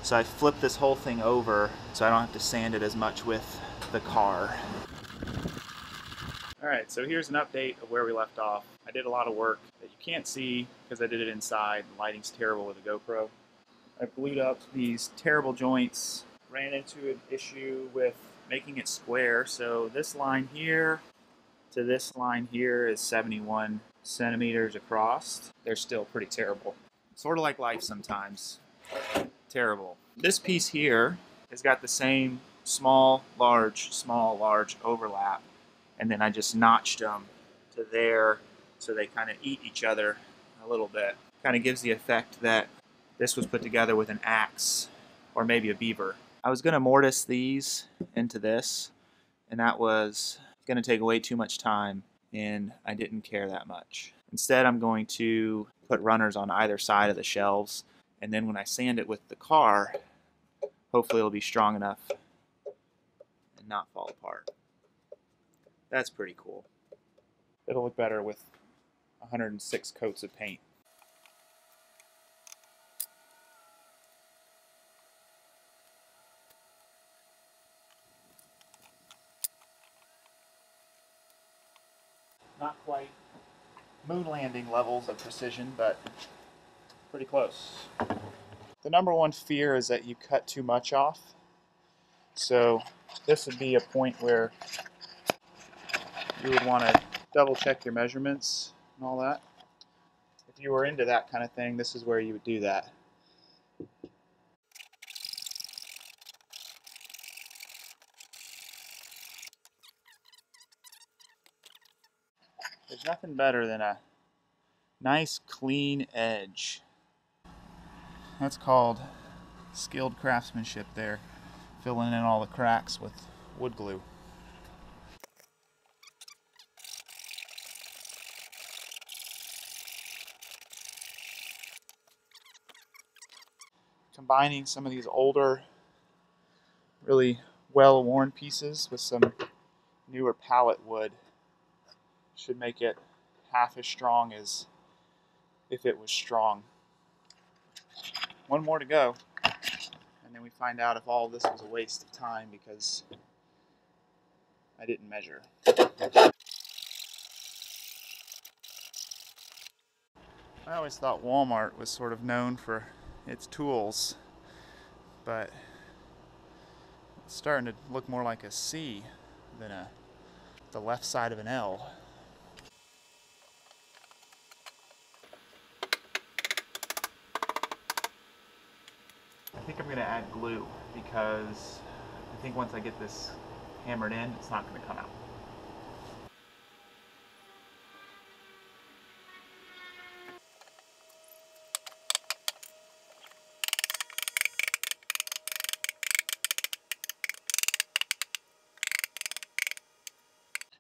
So I flipped this whole thing over so I don't have to sand it as much with the car. Alright, so here's an update of where we left off. I did a lot of work that you can't see because I did it inside. The lighting's terrible with a GoPro. I glued up these terrible joints, ran into an issue with making it square. So this line here to this line here is 71 centimeters across. They're still pretty terrible. Sort of like life sometimes. Terrible. This piece here has got the same small, large overlap. And then I just notched them to there so they kind of eat each other a little bit. Kind of gives the effect that this was put together with an axe or maybe a beaver. I was going to mortise these into this, and that was going to take way too much time, and I didn't care that much. Instead, I'm going to put runners on either side of the shelves, and then when I sand it with the car, hopefully it'll be strong enough and not fall apart. That's pretty cool. It'll look better with 106 coats of paint. Not quite moon landing levels of precision, but pretty close. The number one fear is that you cut too much off. So this would be a point where you would want to double check your measurements and all that. If you were into that kind of thing, this is where you would do that. There's nothing better than a nice clean edge. That's called skilled craftsmanship there, filling in all the cracks with wood glue. Combining some of these older, really well-worn pieces with some newer pallet wood should make it half as strong as if it was strong. One more to go, and then we find out if all of this was a waste of time because I didn't measure. I always thought Walmart was sort of known for its tools, but it's starting to look more like a C than the left side of an L. I think I'm going to add glue because I think once I get this hammered in, it's not going to come out.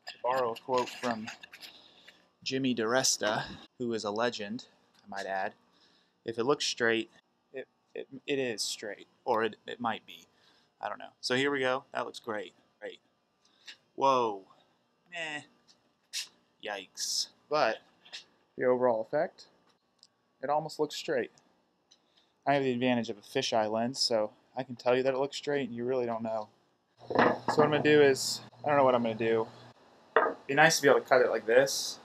To borrow a quote from Jimmy DiResta, who is a legend, I might add, if it looks straight, it is straight, or it might be. I don't know. So here we go. That looks great. Great. Whoa. Meh. Yikes. But the overall effect, it almost looks straight. I have the advantage of a fisheye lens, so I can tell you that it looks straight, and you really don't know. So what I'm going to do is, I don't know what I'm going to do. It'd be nice to be able to cut it like this,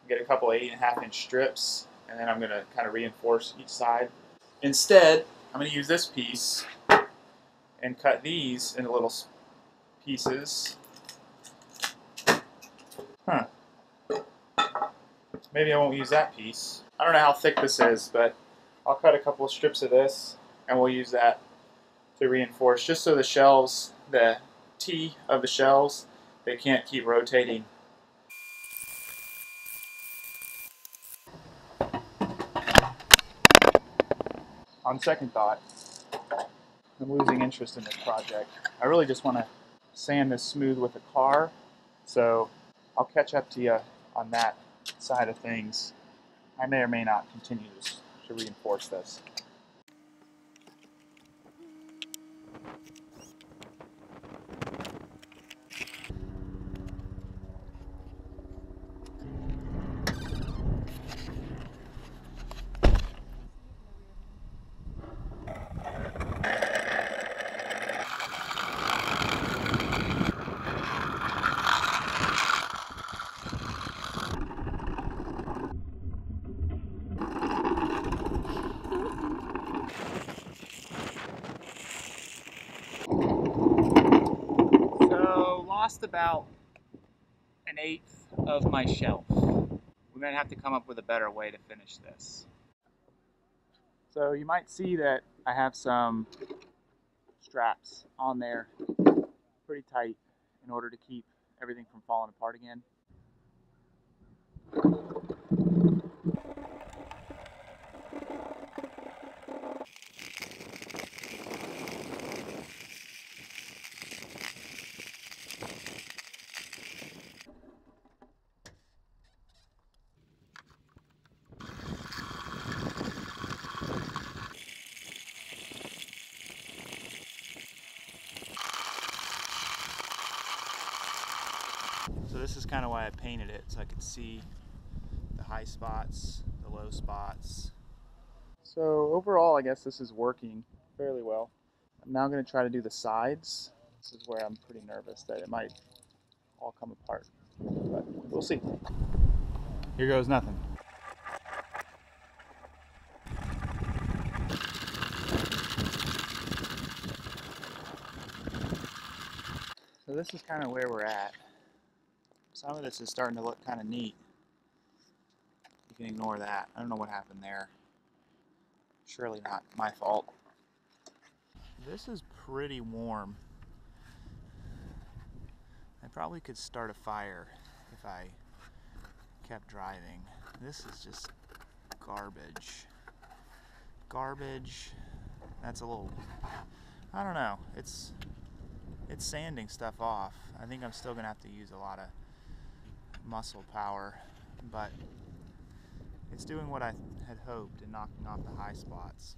get a couple 8.5-inch strips, and then I'm going to kind of reinforce each side. Instead, I'm going to use this piece and cut these into little pieces. Huh. Maybe I won't use that piece. I don't know how thick this is, but I'll cut a couple of strips of this, and we'll use that to reinforce, just so the shelves, the T of the shelves, they can't keep rotating. On second thought, I'm losing interest in this project. I really just want to sand this smooth with a car, so I'll catch up to you on that side of things. I may or may not continue to reinforce this. lost about 1/8 of my shelf. We're gonna have to come up with a better way to finish this. So you might see that I have some straps on there pretty tight in order to keep everything from falling apart again. So this is kind of why I painted it, so I could see the high spots, the low spots. So overall, I guess this is working fairly well. I'm now going to try to do the sides. This is where I'm pretty nervous that it might all come apart, but we'll see. Here goes nothing. So this is kind of where we're at. Some of this is starting to look kind of neat. You can ignore that. I don't know what happened there. Surely not my fault. This is pretty warm. I probably could start a fire if I kept driving. This is just garbage. Garbage. That's a little, I don't know. It's sanding stuff off. I think I'm still gonna have to use a lot of muscle power, but it's doing what I had hoped in knocking off the high spots.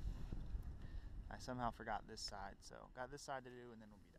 I somehow forgot this side, so got this side to do and then we'll be